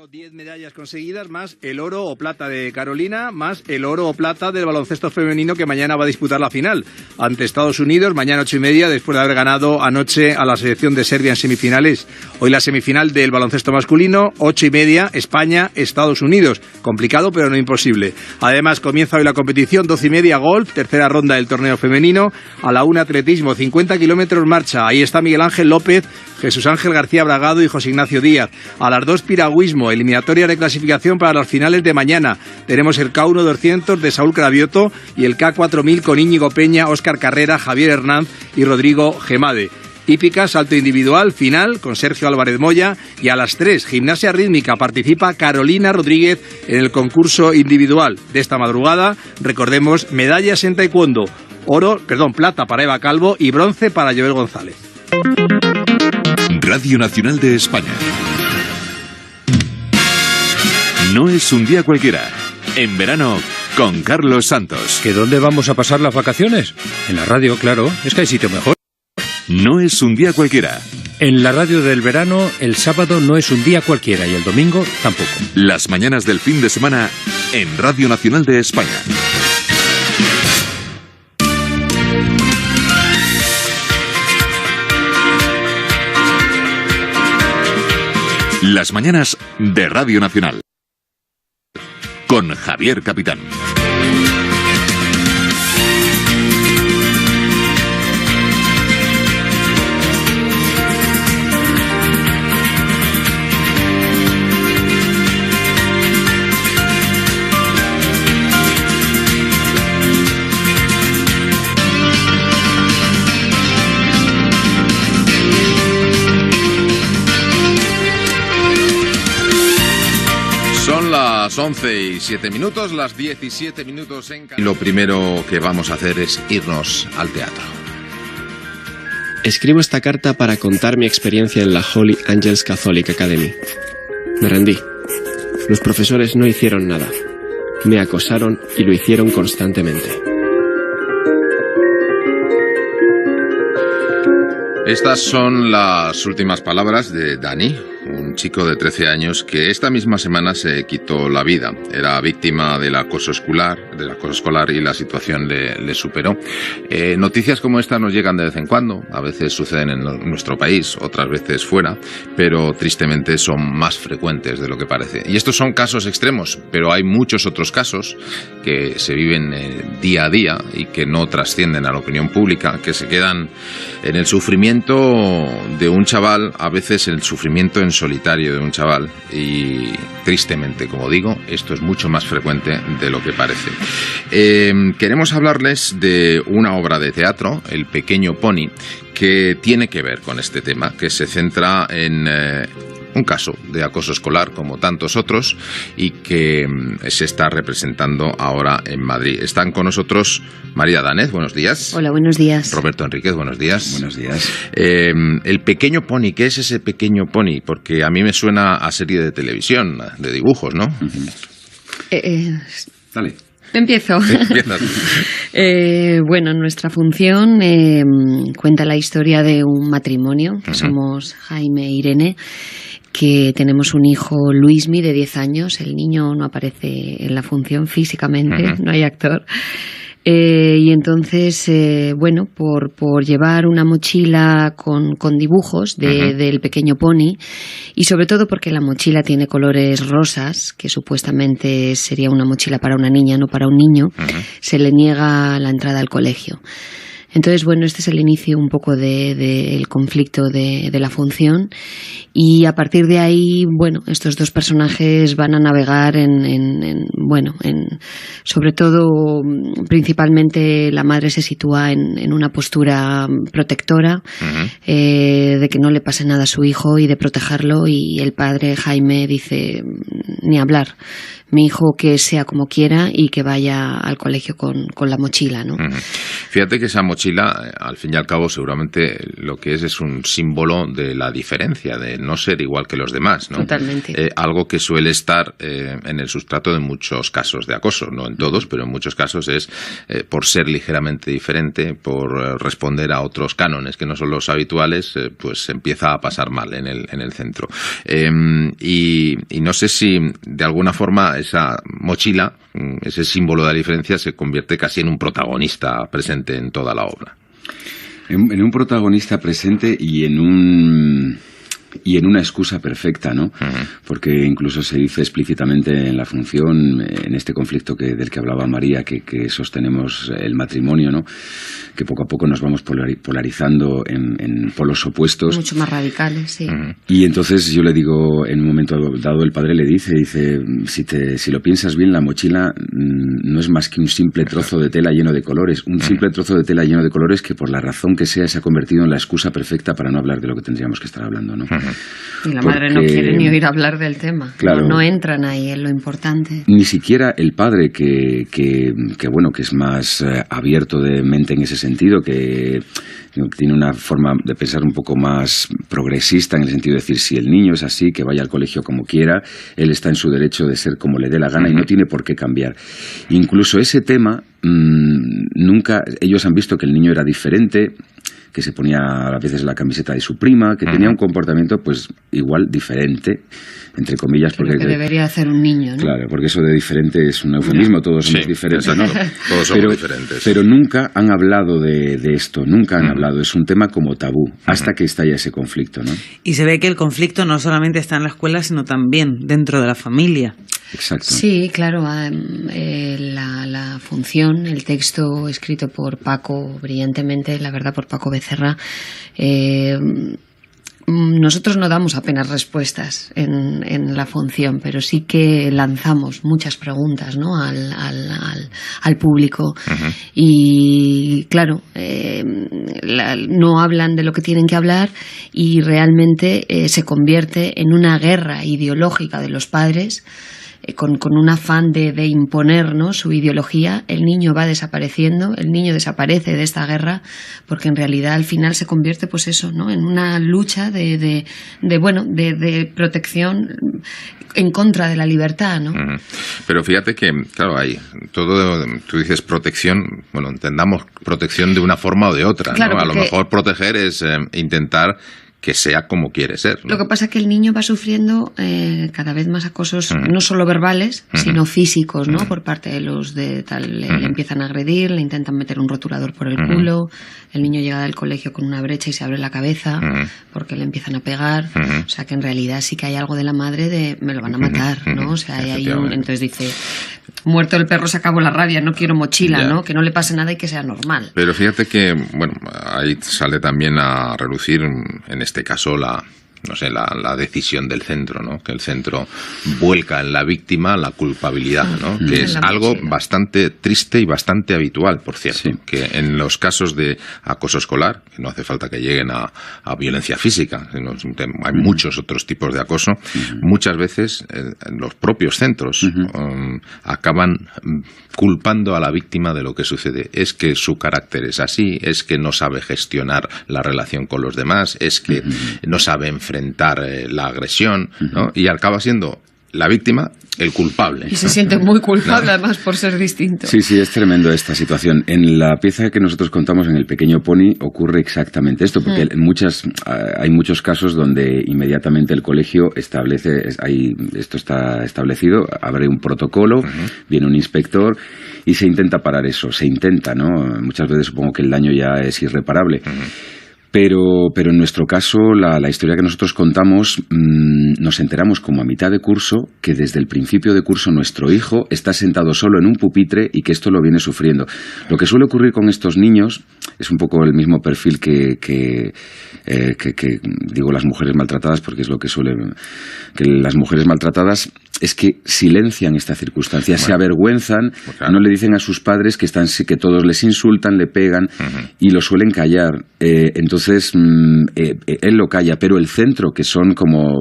10 medallas conseguidas, más el oro o plata de Carolina, más el oro o plata del baloncesto femenino que mañana va a disputar la final ante Estados Unidos, mañana 8:30, después de haber ganado anoche a la selección de Serbia en semifinales. Hoy la semifinal del baloncesto masculino, 8:30, España, Estados Unidos. Complicado, pero no imposible. Además, comienza hoy la competición, 12:30, golf, tercera ronda del torneo femenino, a la 1 atletismo, 50 kilómetros marcha. Ahí está Miguel Ángel López, Jesús Ángel García Bragado y José Ignacio Díaz. A las 2, piragüismo, eliminatoria de clasificación para las finales de mañana. Tenemos el K1 200 de Saúl Cravioto y el K4000 con Íñigo Peña, Óscar Carrera, Javier Hernández y Rodrigo Gemade. Hípica, salto individual, final con Sergio Álvarez Moya. Y a las 3, gimnasia rítmica, participa Carolina Rodríguez en el concurso individual. De esta madrugada, recordemos, medallas en taekwondo, plata para Eva Calvo y bronce para Joel González. Radio Nacional de España. No es un día cualquiera. En verano, con Carlos Santos. ¿Que dónde vamos a pasar las vacaciones? En la radio, claro. Es que hay sitio mejor. No es un día cualquiera. En la radio del verano, el sábado no es un día cualquiera y el domingo tampoco. Las mañanas del fin de semana en Radio Nacional de España. Las mañanas de Radio Nacional. Con Javier Capitán. Las 11:07, las 17 minutos en... Lo primero que vamos a hacer es irnos al teatro. Escribo esta carta para contar mi experiencia en la Holy Angels Catholic Academy. Me rendí. Los profesores no hicieron nada. Me acosaron y lo hicieron constantemente. Estas son las últimas palabras de Dani, un chico de 13 años que esta misma semana se quitó la vida. Era víctima del acoso escolar y la situación le superó. Noticias como esta nos llegan de vez en cuando, a veces suceden en nuestro país, otras veces fuera, pero tristemente son más frecuentes de lo que parece. Y estos son casos extremos, pero hay muchos otros casos que se viven día a día y que no trascienden a la opinión pública, que se quedan en el sufrimiento de un chaval, a veces el sufrimiento en solitario de un chaval, y tristemente, como digo, esto es mucho más frecuente de lo que parece. Queremos hablarles de una obra de teatro, El Pequeño Pony, que tiene que ver con este tema, que se centra en un caso de acoso escolar como tantos otros y que se está representando ahora en Madrid. Están con nosotros María Danez, buenos días. Hola, buenos días. Roberto Enríquez, buenos días. Buenos días. El Pequeño Pony, ¿qué es ese Pequeño Pony? Porque a mí me suena a serie de televisión, de dibujos, ¿no? Dale. Empiezo. Bueno, nuestra función cuenta la historia de un matrimonio, que somos Jaime e Irene, que tenemos un hijo, Luismi, de 10 años. El niño no aparece en la función físicamente, no hay actor. Y entonces, bueno, por llevar una mochila con dibujos del Pequeño Pony, y sobre todo porque la mochila tiene colores rosas, que supuestamente sería una mochila para una niña, no para un niño, se le niega la entrada al colegio. Entonces, bueno, este es el inicio un poco del conflicto de la función, y a partir de ahí, bueno, estos dos personajes van a navegar sobre todo, principalmente la madre se sitúa en una postura protectora, de que no le pase nada a su hijo y de protegerlo, y el padre, Jaime, dice, ni hablar, mi hijo que sea como quiera y que vaya al colegio con la mochila, ¿no? Fíjate que esa mochila mochila, al fin y al cabo, seguramente lo que es un símbolo de la diferencia, de no ser igual que los demás, ¿no? Totalmente. Algo que suele estar en el sustrato de muchos casos de acoso, no en todos, pero en muchos casos es por ser ligeramente diferente, por responder a otros cánones que no son los habituales, pues empieza a pasar mal en el centro. Y no sé si de alguna forma esa mochila, ese símbolo de la diferencia, se convierte casi en un protagonista presente en toda la obra. En un protagonista presente y en una excusa perfecta, ¿no? Porque incluso se dice explícitamente en la función, en este conflicto del que hablaba María, que sostenemos el matrimonio, ¿no? Que poco a poco nos vamos polarizando en polos opuestos. Mucho más radicales, sí. Y entonces yo le digo, en un momento dado, el padre le dice, si lo piensas bien, la mochila no es más que un simple trozo de tela lleno de colores. Un simple trozo de tela lleno de colores que por la razón que sea se ha convertido en la excusa perfecta para no hablar de lo que tendríamos que estar hablando, ¿no? Y la madre no quiere ni oír hablar del tema. Claro, no entran ahí en lo importante. Ni siquiera el padre que es más abierto de mente en ese sentido, que tiene una forma de pensar un poco más progresista, en el sentido de decir, si el niño es así, que vaya al colegio como quiera, él está en su derecho de ser como le dé la gana y no tiene por qué cambiar. Incluso ese tema, nunca, ellos han visto que el niño era diferente, que se ponía a veces la camiseta de su prima, que tenía un comportamiento pues igual diferente, entre comillas, porque que debería hacer un niño, ¿no? Claro, porque eso de diferente es un eufemismo, todos somos diferentes, ¿no? Todos somos diferentes. Pero nunca han hablado de esto, nunca han hablado, es un tema como tabú, hasta que estalla ese conflicto, ¿no? Y se ve que el conflicto no solamente está en la escuela, sino también dentro de la familia. Exacto. Sí, claro, la función, el texto escrito por Paco brillantemente, la verdad, por Paco Becerra, nosotros no damos apenas respuestas en la función, pero sí que lanzamos muchas preguntas, ¿no? al público. Y claro, no hablan de lo que tienen que hablar y realmente se convierte en una guerra ideológica de los padres. Con un afán de imponer, ¿no?, su ideología. El niño va desapareciendo, el niño desaparece de esta guerra, porque en realidad al final se convierte, pues eso, ¿no?, en una lucha de protección en contra de la libertad, ¿no? Pero fíjate que, claro, hay todo, tú dices protección, bueno, entendamos protección de una forma o de otra, claro, ¿no? A lo mejor proteger es intentar que sea como quiere ser, ¿no? Lo que pasa es que el niño va sufriendo cada vez más acosos, no solo verbales, sino físicos, ¿no? Por parte de los de tal, le empiezan a agredir, le intentan meter un rotulador por el culo, el niño llega del colegio con una brecha y se abre la cabeza porque le empiezan a pegar, o sea que en realidad sí que hay algo de la madre de me lo van a matar, ¿no? O sea, entonces dice, muerto el perro se acabó la rabia, no quiero mochila, ¿no? Que no le pase nada y que sea normal. Pero fíjate que, bueno, ahí sale también a relucir en este caso la decisión del centro, ¿no? Que el centro vuelca en la víctima la culpabilidad, ¿no? Que es algo bastante triste y bastante habitual, por cierto, que en los casos de acoso escolar, que no hace falta que lleguen a violencia física, sino hay muchos otros tipos de acoso, muchas veces los propios centros acaban culpando a la víctima de lo que sucede. Es que su carácter es así, es que no sabe gestionar la relación con los demás, es que no sabe enfrentar la agresión, ¿no? Y acaba siendo la víctima el culpable. Y se siente muy culpable, además, por ser distinto. Sí, es tremendo esta situación. En la pieza que nosotros contamos en El Pequeño Pony ocurre exactamente esto, porque hay muchos casos donde inmediatamente el colegio establece, esto está establecido, abre un protocolo, viene un inspector y se intenta parar eso, ¿no? Muchas veces supongo que el daño ya es irreparable. Pero en nuestro caso, la historia que nosotros contamos, nos enteramos como a mitad de curso que desde el principio de curso nuestro hijo está sentado solo en un pupitre y que esto lo viene sufriendo. Lo que suele ocurrir con estos niños es un poco el mismo perfil que digo las mujeres maltratadas, porque es lo que las mujeres maltratadas es que silencian esta circunstancia, se avergüenzan, no le dicen a sus padres que todos les insultan, le pegan y lo suelen callar. Entonces él lo calla, pero el centro, que son como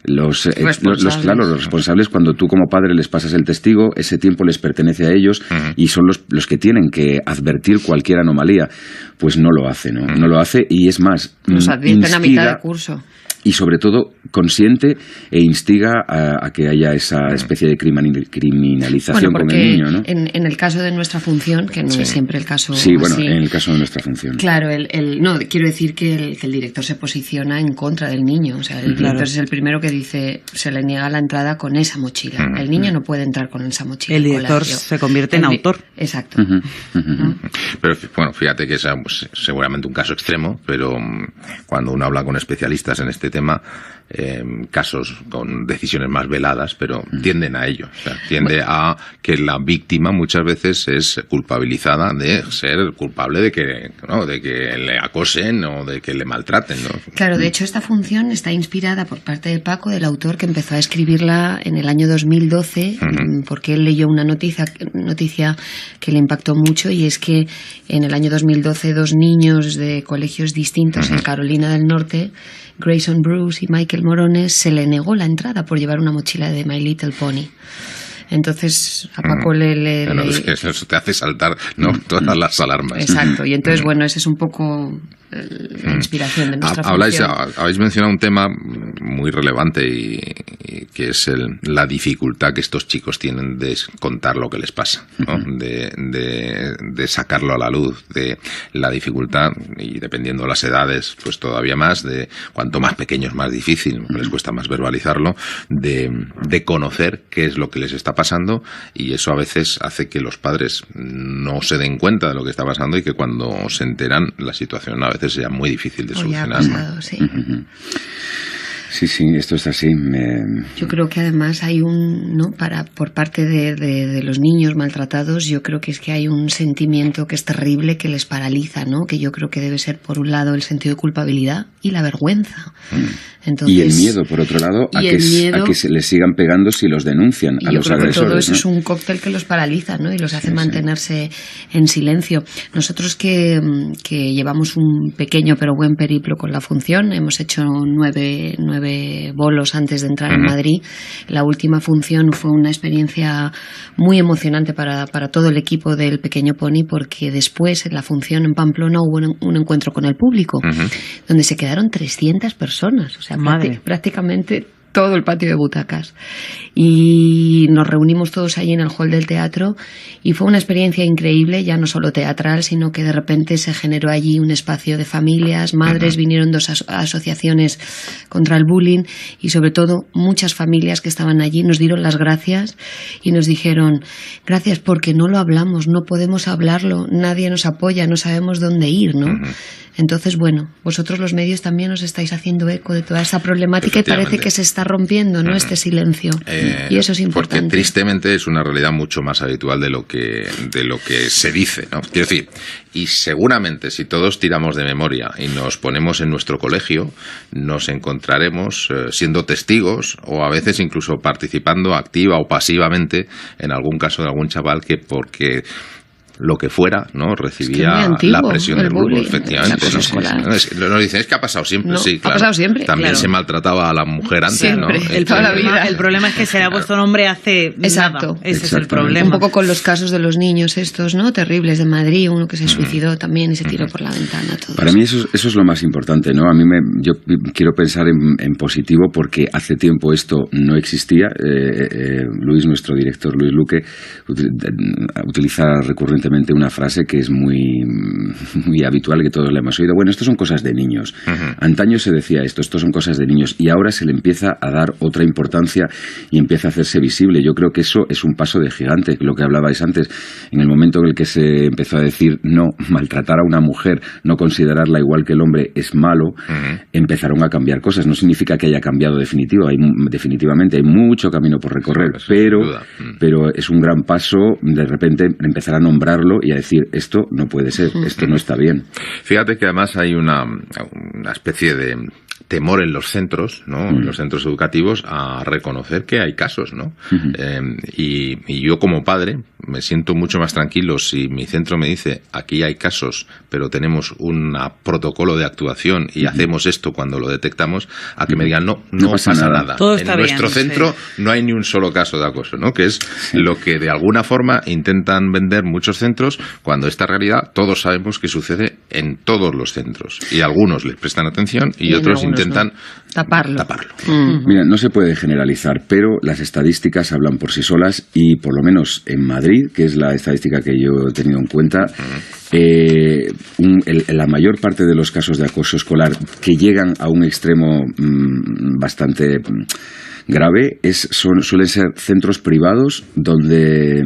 Los responsables, cuando tú como padre les pasas el testigo, ese tiempo les pertenece a ellos y son los que tienen que advertir cualquier anomalía. Pues no lo hace, ¿no? No lo hace, y es más, nos advierten a mitad de curso. Y sobre todo consiente e instiga a que haya esa especie de criminalización con el niño, ¿no? En el caso de nuestra función, que no es siempre el caso. Sí, bueno, en el caso de nuestra función. Claro, no, quiero decir que el director se posiciona en contra del niño. O sea, el director es el primero que dice, se le niega la entrada con esa mochila. El niño no puede entrar con esa mochila. El director se convierte en autor. Exacto. Pero bueno, fíjate que es seguramente un caso extremo, pero cuando uno habla con especialistas en este tema, casos con decisiones más veladas, pero tienden a ello. O sea, tiende a que la víctima muchas veces es culpabilizada de ser culpable de que le acosen o de que le maltraten, ¿no? Claro, de hecho esta función está inspirada por parte de Paco, del autor, que empezó a escribirla en el año 2012, porque él leyó una noticia que le impactó mucho, y es que en el año 2012 dos niños de colegios distintos en Carolina del Norte, Grayson Bruce y Michael Morones, se le negó la entrada por llevar una mochila de My Little Pony. Entonces a Paco eso te hace saltar, ¿no? Todas las alarmas. Exacto, y entonces bueno, ese es un poco la inspiración de nuestra función. Habéis mencionado un tema muy relevante y que es la dificultad que estos chicos tienen de contar lo que les pasa, ¿no? De sacarlo a la luz, de la dificultad, y dependiendo de las edades, pues todavía más, de cuanto más pequeños más difícil, les cuesta más verbalizarlo, de conocer qué es lo que les está pasando, y eso a veces hace que los padres no se den cuenta de lo que está pasando y que cuando se enteran la situación a veces sea muy difícil de solucionar. Sí. Sí, esto es así. Yo creo que además hay por parte de los niños maltratados, yo creo que es que hay un sentimiento que es terrible, que les paraliza, ¿no? Que yo creo que debe ser, por un lado, el sentido de culpabilidad y la vergüenza. Entonces, y el miedo, por otro lado, a que se les sigan pegando si los denuncian a los agresores. Yo creo que todo eso, ¿no? Es un cóctel que los paraliza, ¿no? Y los hace mantenerse en silencio. Nosotros que llevamos un pequeño pero buen periplo con la función, hemos hecho 9 bolos antes de entrar en Madrid. La última función fue una experiencia muy emocionante para todo el equipo del Pequeño Pony, porque después, en la función en Pamplona, hubo un encuentro con el público, donde se quedaron 300 personas. O sea, prácticamente todo el patio de butacas, y nos reunimos todos allí en el hall del teatro, y fue una experiencia increíble, ya no solo teatral, sino que de repente se generó allí un espacio de familias, madres, vinieron 2 asociaciones contra el bullying, y sobre todo muchas familias que estaban allí nos dieron las gracias y nos dijeron: gracias, porque no lo hablamos, no podemos hablarlo, nadie nos apoya, no sabemos dónde ir, ¿no? Entonces, bueno, vosotros los medios también os estáis haciendo eco de toda esa problemática, y parece que se está rompiendo, ¿no? Este silencio. Y eso es importante. Porque tristemente es una realidad mucho más habitual de lo que se dice, ¿no? Quiero decir, y seguramente si todos tiramos de memoria y nos ponemos en nuestro colegio, nos encontraremos siendo testigos, o a veces incluso participando activa o pasivamente en algún caso de algún chaval que, porque lo que fuera, ¿no? Recibía la presión del grupo, efectivamente. Nos dicen, es que ha pasado siempre. No, sí, claro. Ha pasado siempre. También se maltrataba a la mujer antes, siempre, ¿no? Toda la vida. El problema es que se le ha puesto nombre hace nada. Ese es el problema. Un poco con los casos de los niños estos, ¿no? Terribles de Madrid, uno que se suicidó también y se tiró por la ventana. Todo Para mí eso es lo más importante, ¿no? Yo quiero pensar en positivo, porque hace tiempo esto no existía. Luis, nuestro director, Luis Luque, utiliza recurrentemente una frase que es muy habitual, que todos le hemos oído. Bueno, esto son cosas de niños. Antaño se decía esto son cosas de niños, y ahora se le empieza a dar otra importancia y empieza a hacerse visible. Yo creo que eso es un paso de gigante, lo que hablabais antes. En el momento en el que se empezó a decir no, maltratar a una mujer, no considerarla igual que el hombre es malo, empezaron a cambiar cosas. No significa que haya cambiado definitivamente, hay mucho camino por recorrer, pero es un gran paso de repente empezar a nombrarlo y a decir, esto no puede ser, esto no está bien. Fíjate que además hay una especie de temor en los centros, ¿no? En los centros educativos, a reconocer que hay casos, ¿no? Y yo como padre me siento mucho más tranquilo si mi centro me dice aquí hay casos, pero tenemos un protocolo de actuación y hacemos esto cuando lo detectamos, a que me digan no pasa nada. Todo está en nuestro bien, centro no hay ni un solo caso de acoso, ¿no? Que es lo que de alguna forma intentan vender muchos centros, cuando esta realidad todos sabemos que sucede en todos los centros, y algunos les prestan atención y otros intentan taparlo. Mira, no se puede generalizar, pero las estadísticas hablan por sí solas, y por lo menos en Madrid, que es la estadística que yo he tenido en cuenta, la mayor parte de los casos de acoso escolar que llegan a un extremo bastante grave suelen ser centros privados donde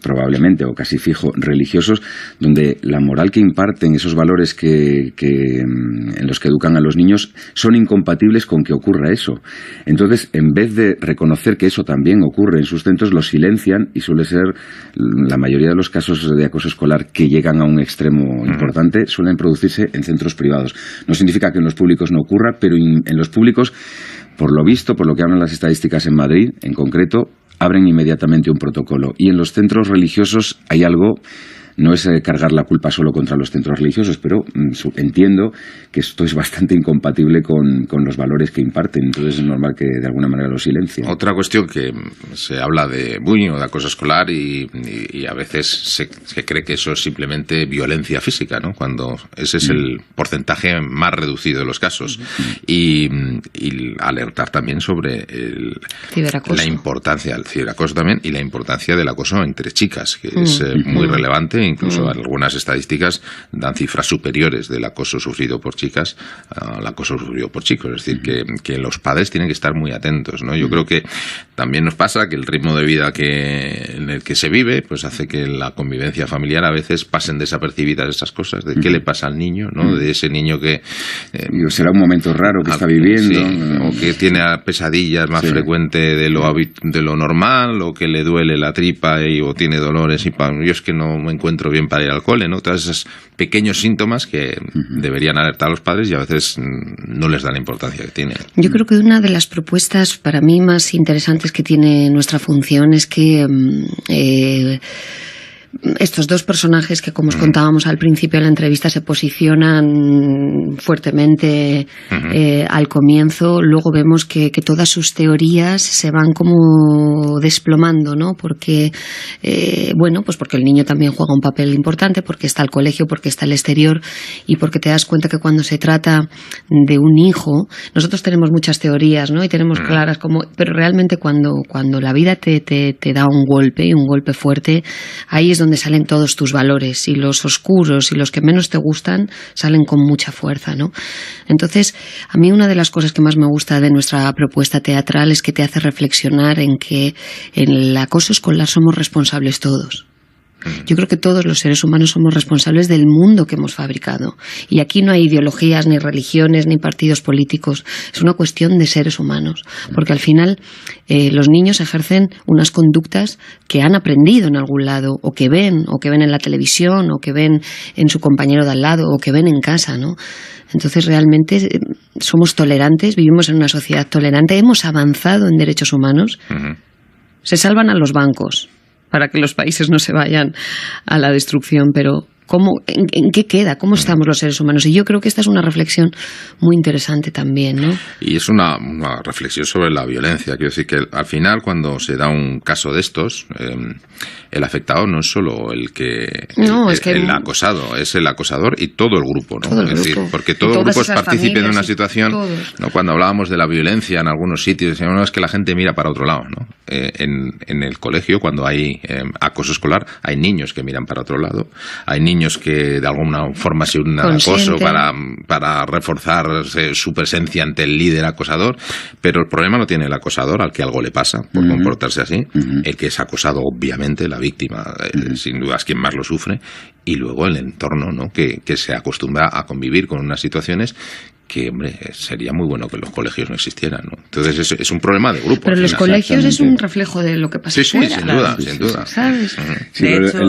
probablemente, o casi fijo, religiosos, donde la moral que imparten, esos valores en los que educan a los niños, son incompatibles con que ocurra eso. Entonces, en vez de reconocer que eso también ocurre en sus centros, lo silencian, y suele ser la mayoría de los casos de acoso escolar que llegan a un extremo importante suelen producirse en centros privados. No significa que en los públicos no ocurra, pero en los públicos, por lo visto, por lo que hablan las estadísticas en Madrid, en concreto, abren inmediatamente un protocolo. Y en los centros religiosos hay algo, no es cargar la culpa solo contra los centros religiosos, pero entiendo que esto es bastante incompatible con los valores que imparten, entonces es normal que de alguna manera lo silencien. Otra cuestión, que se habla de bullying o de acoso escolar y a veces se cree que eso es simplemente violencia física, ¿no? Cuando ese es el porcentaje más reducido de los casos. Y alertar también sobre la importancia del ciberacoso también, y la importancia del acoso entre chicas, que es muy relevante. Incluso algunas estadísticas dan cifras superiores del acoso sufrido por chicas al acoso sufrido por chicos. Es decir, que los padres tienen que estar muy atentos, ¿no? Yo creo que también nos pasa que el ritmo de vida en el que se vive, pues hace que la convivencia familiar a veces pasen desapercibidas esas cosas, de qué le pasa al niño, ¿no? De ese niño que será un momento raro que está viviendo, o que tiene pesadillas más frecuentes de lo normal, o que le duele la tripa o tiene dolores, y yo es que no me encuentro bien para ir al cole, ¿no? Todos esos pequeños síntomas que deberían alertar a los padres, y a veces no les dan la importancia que tienen. Yo creo que una de las propuestas para mí más interesantes que tiene nuestra función es que estos dos personajes que, como os contábamos al principio de la entrevista, se posicionan fuertemente al comienzo, luego vemos que todas sus teorías se van como desplomando, ¿no? Porque, pues porque el niño también juega un papel importante, porque está el colegio, porque está el exterior, y porque te das cuenta que cuando se trata de un hijo, nosotros tenemos muchas teorías, ¿no? Y tenemos claras pero realmente cuando la vida te da un golpe, y un golpe fuerte, ahí es donde salen todos tus valores, y los oscuros y los que menos te gustan salen con mucha fuerza, ¿no? Entonces, a mí una de las cosas que más me gusta de nuestra propuesta teatral es que te hace reflexionar en que en el acoso escolar somos responsables todos. Yo creo que todos los seres humanos somos responsables del mundo que hemos fabricado. Y aquí no hay ideologías, ni religiones, ni partidos políticos. Es una cuestión de seres humanos. Porque al final los niños ejercen unas conductas que han aprendido en algún lado, o que ven en la televisión, o que ven en su compañero de al lado, o que ven en casa, ¿no? Entonces realmente somos tolerantes, vivimos en una sociedad tolerante, hemos avanzado en derechos humanos. Se salvan a los bancos para que los países no se vayan a la destrucción, pero ¿en qué queda? ¿Cómo estamos los seres humanos? Y yo creo que esta es una reflexión muy interesante también, ¿no? Y es una reflexión sobre la violencia. Quiero decir que al final, cuando se da un caso de estos, el afectado no es solo el acosado, es el acosador y todo el grupo, ¿no? Todo el es decir, porque todo el grupo es partícipe de una situación, ¿no? Cuando hablábamos de la violencia en algunos sitios, decíamos, no, es que la gente mira para otro lado, ¿no? En el colegio, cuando hay acoso escolar, hay niños que miran para otro lado, hay niños que de alguna forma se unen al acoso para reforzar su presencia ante el líder acosador, pero el problema lo tiene el acosador, al que algo le pasa por comportarse así, el que es acosado, obviamente, la víctima, sin duda es quien más lo sufre, y luego el entorno, ¿no? que se acostumbra a convivir con unas situaciones hombre, sería muy bueno que los colegios no existieran, ¿no? Entonces es un problema de grupo. Pero los colegios es un reflejo de lo que pasa fuera. Sí, sin duda. ¿Sabes? Sí, de hecho,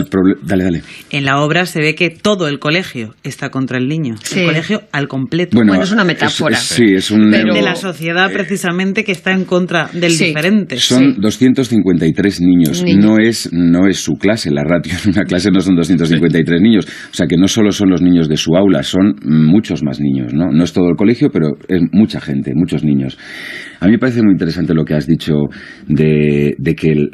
dale. En la obra se ve que todo el colegio está contra el niño. Sí. El colegio al completo. Bueno, es una metáfora. Es un... Pero de la sociedad precisamente que está en contra del diferente. Son 253 niños. No es su clase. La ratio en una clase no son 253 niños. O sea que no solo son los niños de su aula, son muchos más niños, ¿no? No es todo el colegio, pero es mucha gente, muchos niños. A mí me parece muy interesante lo que has dicho de que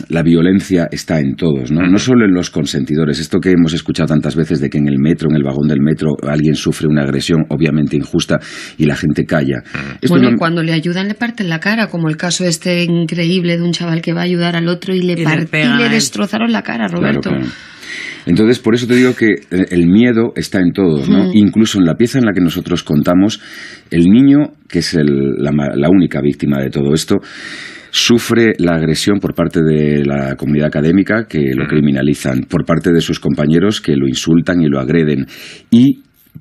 la violencia está en todos, ¿no? No solo en los consentidores. Esto que hemos escuchado tantas veces de que en el metro, en el vagón del metro, alguien sufre una agresión obviamente injusta y la gente calla. Y cuando le ayudan le parten la cara, como el caso este increíble de un chaval que va a ayudar al otro y le destrozaron la cara, Roberto. Claro. Entonces, por eso te digo que el miedo está en todos, ¿no? Incluso en la pieza en la que nosotros contamos, el niño, que es la única víctima de todo esto, sufre la agresión por parte de la comunidad académica, que lo criminalizan, por parte de sus compañeros, que lo insultan y lo agreden, y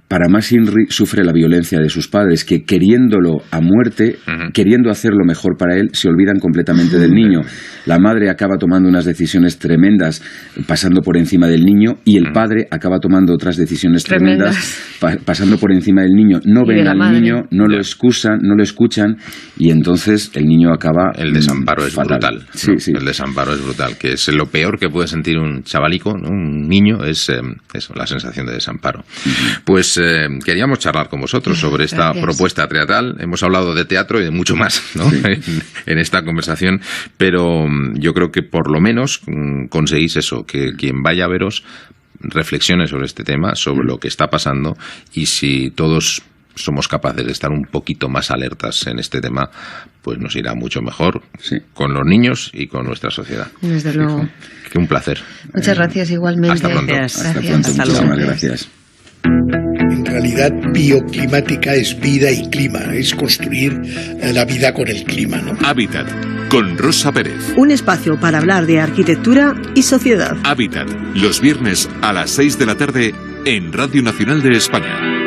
para más Inri sufre la violencia de sus padres, que queriéndolo a muerte, queriendo hacer lo mejor para él, se olvidan completamente del niño. La madre acaba tomando unas decisiones tremendas, pasando por encima del niño, y el padre acaba tomando otras decisiones tremendas, pasando por encima del niño. No ven al niño, no lo escuchan, y entonces el niño acaba... El desamparo es fatal. Brutal. Sí. El desamparo es brutal, que es lo peor que puede sentir un chavalico, ¿no? Un niño, es eso, la sensación de desamparo. Pues queríamos charlar con vosotros sobre esta propuesta teatral. Hemos hablado de teatro y de mucho más, ¿no? En esta conversación, pero yo creo que por lo menos conseguís eso, que quien vaya a veros reflexione sobre este tema, sobre lo que está pasando, y si todos somos capaces de estar un poquito más alertas en este tema, pues nos irá mucho mejor con los niños y con nuestra sociedad. Desde luego. Que un placer. Muchas gracias igualmente. Hasta pronto. Hasta pronto. Muchísimas gracias. En realidad, bioclimática es vida y clima, es construir la vida con el clima, ¿no? Hábitat, con Rosa Pérez. Un espacio para hablar de arquitectura y sociedad. Hábitat, los viernes a las 6 de la tarde en Radio Nacional de España.